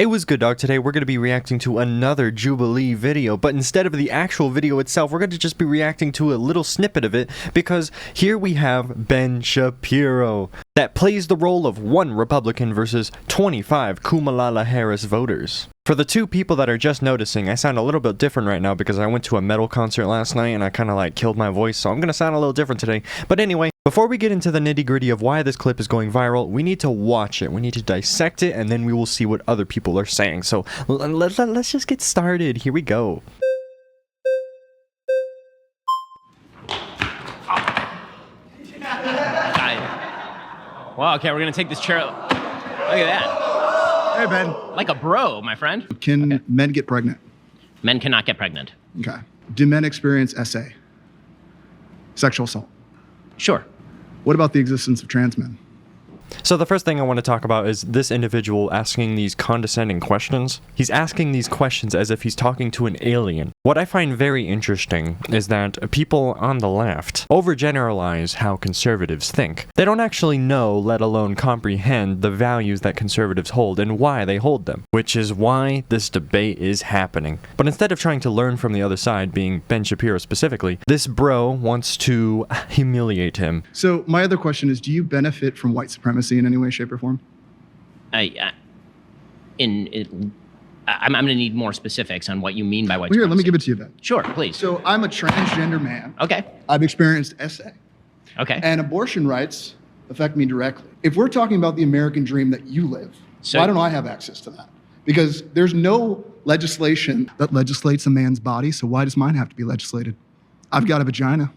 Hey, what's good, dog? Today we're going to be reacting to another Jubilee video, but instead of the actual video itself, we're going to just be reacting to a little snippet of it, because here we have Ben Shapiro, that plays the role of one Republican versus 25 Kamala Harris voters. For the two people that are just noticing, I sound a little bit different right now because I went to a metal concert last night and I kind of like killed my voice, so I'm going to sound a little different today. But anyway, before we get into the nitty-gritty of why this clip is going viral, we need to watch it, we need to dissect it, and then we will see what other people are saying. So let's just get started. Here we go. Wow, okay, we're gonna take this chair. Look at that. Hey, Ben. Like a bro, my friend. Can men get pregnant? Men cannot get pregnant. Okay. Do men experience SA? Sexual assault? Sure. What about the existence of trans men? So the first thing I want to talk about is this individual asking these condescending questions. He's asking these questions as if he's talking to an alien. What I find very interesting is that people on the left overgeneralize how conservatives think. They don't actually know, let alone comprehend, the values that conservatives hold and why they hold them, which is why this debate is happening. But instead of trying to learn from the other side, being Ben Shapiro specifically, this bro wants to humiliate him. So my other question is, do you benefit from white supremacy in any way, shape, or form? I'm going to need more specifics on what you mean by white Well, here, supremacy. let me give it to you, Ben. Sure, please. So I'm a transgender man. Okay. I've experienced SA. Okay. And abortion rights affect me directly. If we're talking about the American dream that you live, So- why don't I have access to that? Because there's no legislation that legislates a man's body, so why does mine have to be legislated? I've got a vagina.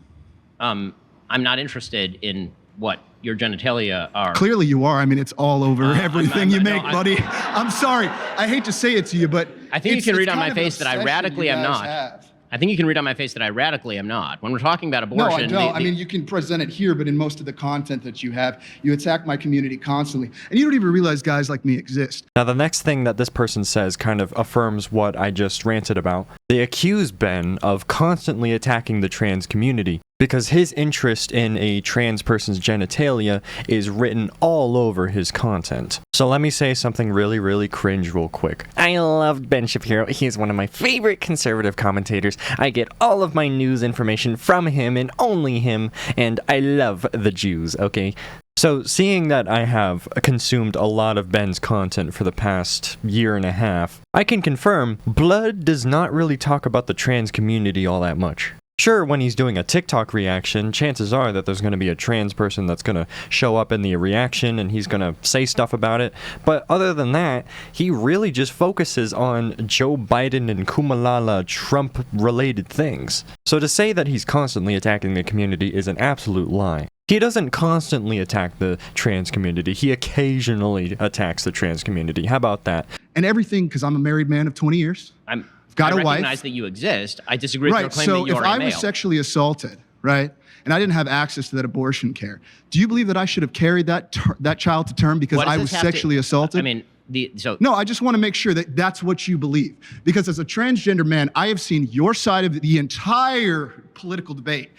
I'm not interested in what your genitalia are. Clearly you are. I mean, it's all over everything you make, no, buddy. I'm sorry. I hate to say it to you, but I think you can read on my kind of an face that I obsession radically you am guys not. have. I think you can read on my face that I radically am not. When we're talking about No, abortion, I don't. I mean, you can present it here, but in most of the content that you have, you attack my community constantly. And you don't even realize guys like me exist. Now, the next thing that this person says kind of affirms what I just ranted about. They accuse Ben of constantly attacking the trans community because his interest in a trans person's genitalia is written all over his content. So let me say something really, really cringe real quick. I love Ben Shapiro. He's one of my favorite conservative commentators. I get all of my news information from him and only him, and I love the Jews, okay? So, seeing that I have consumed a lot of Ben's content for the past year and a half, I can confirm Blood does not really talk about the trans community all that much. Sure, when he's doing a TikTok reaction, chances are that there's going to be a trans person that's going to show up in the reaction and he's going to say stuff about it. But other than that, he really just focuses on Joe Biden and Kamala Trump-related things. So to say that he's constantly attacking the community is an absolute lie. He doesn't constantly attack the trans community. He occasionally attacks the trans community. How about that? And everything, because I'm a married man of 20 years. I recognize that you exist. I disagree with your claim that you are a male. So if I was sexually assaulted, right, and I didn't have access to that abortion care, do you believe that I should have carried that child to term because I was sexually assaulted? I mean, No, I just want to make sure that that's what you believe. Because as a transgender man, I have seen your side of the entire political debate,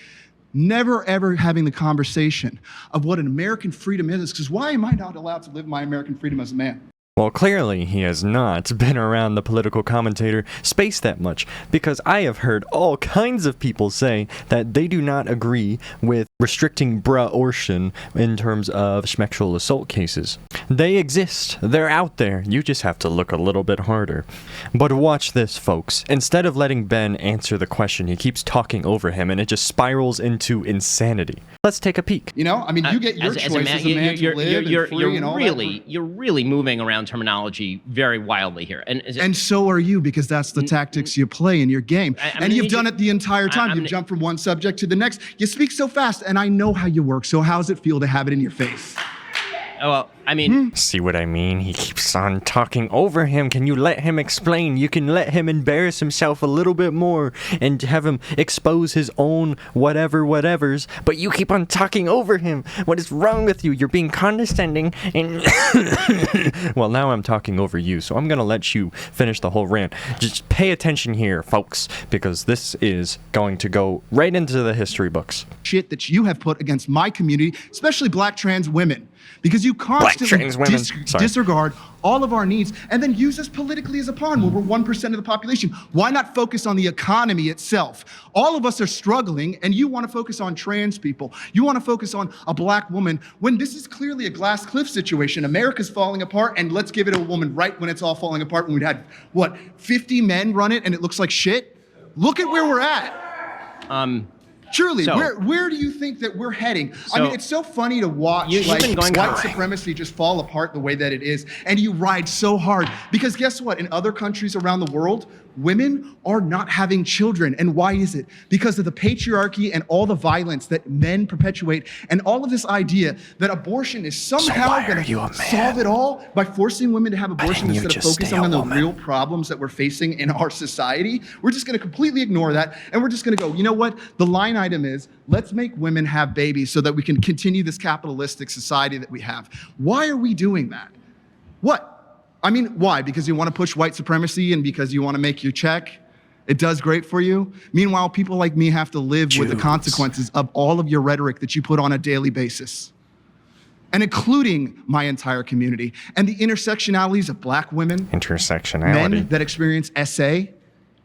never ever having the conversation of what an American freedom is. Because why am I not allowed to live my American freedom as a man? Well, clearly he has not been around the political commentator space that much, because I have heard all kinds of people say that they do not agree with restricting bra-ortion in terms of sexual assault cases. They exist. They're out there. You just have to look a little bit harder. But watch this, folks. Instead of letting Ben answer the question, he keeps talking over him, and it just spirals into insanity. Let's take a peek. You know, I mean, you get your choice as a man to live and free and all that. You're really moving around terminology very wildly here. And so are you, because that's the tactics you play in your game. And you've done it the entire time. You've jumped from one subject to the next. You speak so fast, and I know how you work. So how does it feel to have it in your face? Oh, well, I mean... See what I mean? He keeps on talking over him. Can you let him explain? You can let him embarrass himself a little bit more and have him expose his own whatevers, but you keep on talking over him. What is wrong with you? You're being condescending and... Well, now I'm talking over you, so I'm gonna let you finish the whole rant. Just pay attention here, folks, because this is going to go right into the history books. Shit that you have put against my community, especially black trans women. Because you constantly trans women. Sorry. disregard all of our needs and then use us politically as a pawn when we're 1% of the population. Why not focus on the economy itself? All of us are struggling, and you want to focus on trans people. You want to focus on a black woman when this is clearly a glass cliff situation. America's falling apart, and let's give it to a woman right when it's all falling apart, when we'd had, 50 men run it and it looks like shit? Look at where we're at. Truly, So- where do you think that we're heading? I So- mean, it's so funny to watch You've like been going white correct. supremacy just fall apart the way that it is, and you ride so hard because guess what? In other countries around the world, women are not having children, and why is it? Because of the patriarchy and all the violence that men perpetuate, and all of this idea that abortion is somehow why going are you a to man? solve it all by forcing women to have abortion you instead of just stay focusing a on the woman? real problems that we're facing in our society. We're just going to completely ignore that, and we're just going to go, you know what? The line item is, let's make women have babies so that we can continue this capitalistic society that we have. Why are we doing that? What? I mean, why? Because you want to push white supremacy and because you want to make your check? It does great for you. Meanwhile, people like me have to live with the Jews. consequences of all of your rhetoric that you put on a daily basis, and including my entire community and the intersectionalities of black women, Intersectionality. men that experience SA,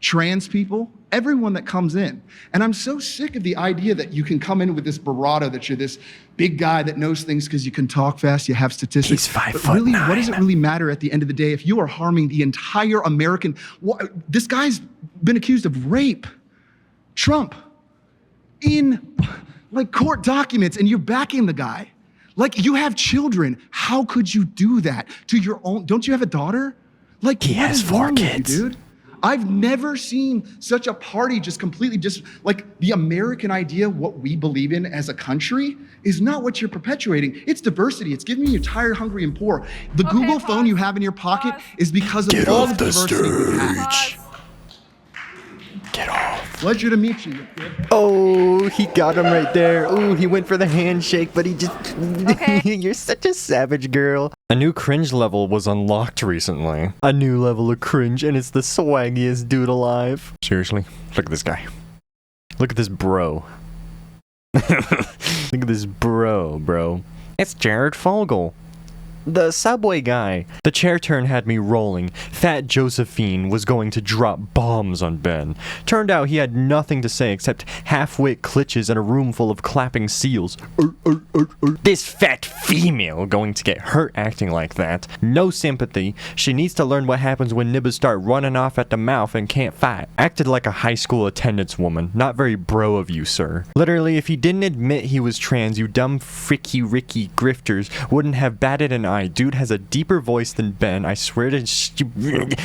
trans people, everyone that comes in. And I'm so sick of the idea that you can come in with this bravado, that you're this big guy that knows things because you can talk fast, you have statistics. He's 5'9". But really, what does it really matter at the end of the day if you are harming the entire American? This guy's been accused of rape, Trump, in like court documents, and you're backing the guy. Like, you have children. How could you do that to your own? Don't you have a daughter? Like, He what has is 4 wrong with you, kids. dude? I've never seen such a party just completely like the American idea, what we believe in as a country, is not what you're perpetuating. It's diversity. It's giving you tired, hungry, and poor. The Okay, Google phone pause. you have in your pocket Pause. is because of Get all off the the diversity we have. Pause. Get off. Pleasure to meet you. Oh, he got him right there. Oh, he went for the handshake, but he just... Okay. You're such a savage girl. A new cringe level was unlocked recently. A new level of cringe, and it's the swaggiest dude alive. Seriously, look at this guy. Look at this bro. Look at this bro. It's Jared Fogle. The subway guy. The chair turn had me rolling. Fat Josephine was going to drop bombs on Ben. Turned out he had nothing to say except half-wit glitches in a room full of clapping seals. This fat female going to get hurt acting like that. No sympathy. She needs to learn what happens when nibbers start running off at the mouth and can't fight. Acted like a high school attendance woman. Not very bro of you, sir. Literally, if he didn't admit he was trans, you dumb fricky ricky grifters wouldn't have batted an eye. Dude has a deeper voice than Ben. I swear to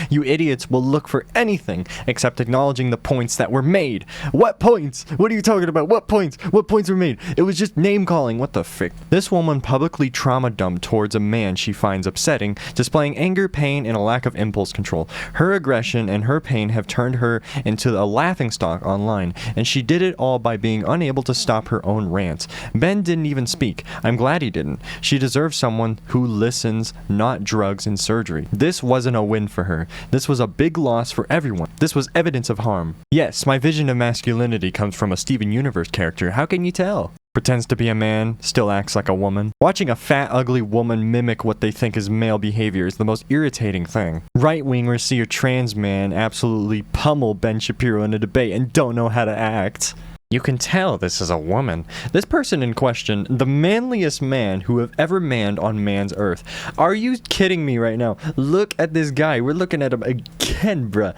you idiots will look for anything except acknowledging the points that were made. What points? What are you talking about? What points? What points were made? It was just name calling. What the frick? This woman publicly trauma dumped towards a man she finds upsetting, displaying anger, pain, and a lack of impulse control. Her aggression and her pain have turned her into a laughingstock online, and she did it all by being unable to stop her own rants. Ben didn't even speak. I'm glad he didn't. She deserves someone who listens, not drugs and surgery. This wasn't a win for her. This was a big loss for everyone. This was evidence of harm. Yes, my vision of masculinity comes from a Steven Universe character. How can you tell? Pretends to be a man, still acts like a woman. Watching a fat, ugly woman mimic what they think is male behavior is the most irritating thing. Right-wingers see a trans man absolutely pummel Ben Shapiro in a debate and don't know how to act. You can tell this is a woman. This person in question, the manliest man who have ever manned on man's earth. Are you kidding me right now? Look at this guy. We're looking at him again, bruh.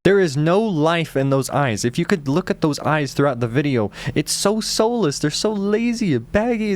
There is no life in those eyes. If you could look at those eyes throughout the video, it's so soulless. They're so lazy and baggy.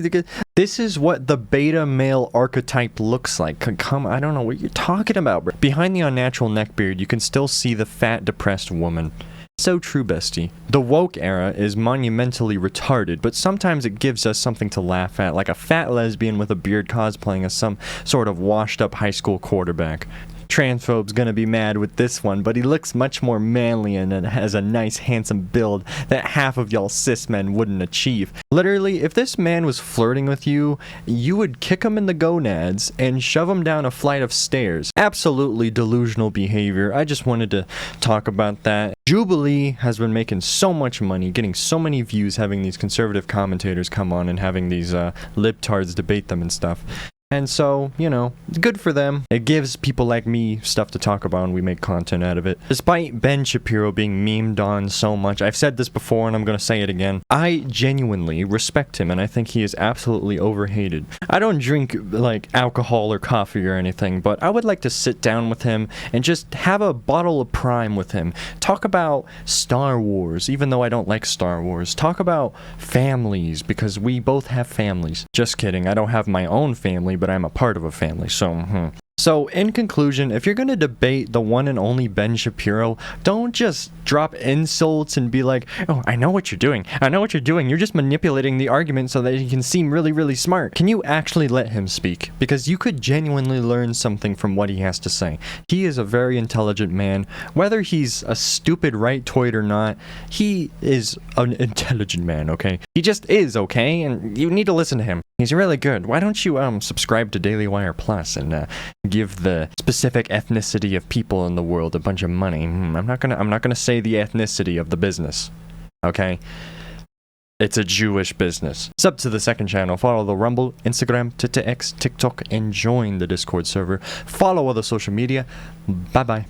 This is what the beta male archetype looks like. Come, I don't know what you're talking about, bro. Behind the unnatural neckbeard, you can still see the fat, depressed woman. So true, bestie. The woke era is monumentally retarded, but sometimes it gives us something to laugh at, like a fat lesbian with a beard cosplaying as some sort of washed-up high school quarterback. transphobe's gonna be mad with this one, but he looks much more manly and has a nice handsome build that half of y'all cis men wouldn't achieve. Literally, if this man was flirting with you, you would kick him in the gonads and shove him down a flight of stairs. Absolutely delusional behavior. I just wanted to talk about that. Jubilee has been making so much money, getting so many views, having these conservative commentators come on and having these libtards debate them and stuff. And so, you know, good for them. It gives people like me stuff to talk about and we make content out of it. Despite Ben Shapiro being memed on so much, I've said this before and I'm gonna say it again, I genuinely respect him and I think he is absolutely overhated. I don't drink, like, alcohol or coffee or anything, but I would like to sit down with him and just have a bottle of Prime with him. Talk about Star Wars, even though I don't like Star Wars. Talk about families, because we both have families. Just kidding, I don't have my own family, but I'm a part of a family, so So, in conclusion, if you're gonna debate the one and only Ben Shapiro, don't just drop insults and be like, oh, I know what you're doing. I know what you're doing. You're just manipulating the argument so that he can seem really, really smart. Can you actually let him speak? Because you could genuinely learn something from what he has to say. He is a very intelligent man. Whether he's a stupid right-toid or not, he is an intelligent man, okay? He just is, okay? And you need to listen to him. He's really good. Why don't you subscribe to Daily Wire Plus and give the specific ethnicity of people in the world a bunch of money? I'm not gonna say the ethnicity of the business. Okay? It's a Jewish business. Sub to the second channel. Follow the Rumble, Instagram, Twitter, X, TikTok, and join the Discord server. Follow other social media. Bye bye.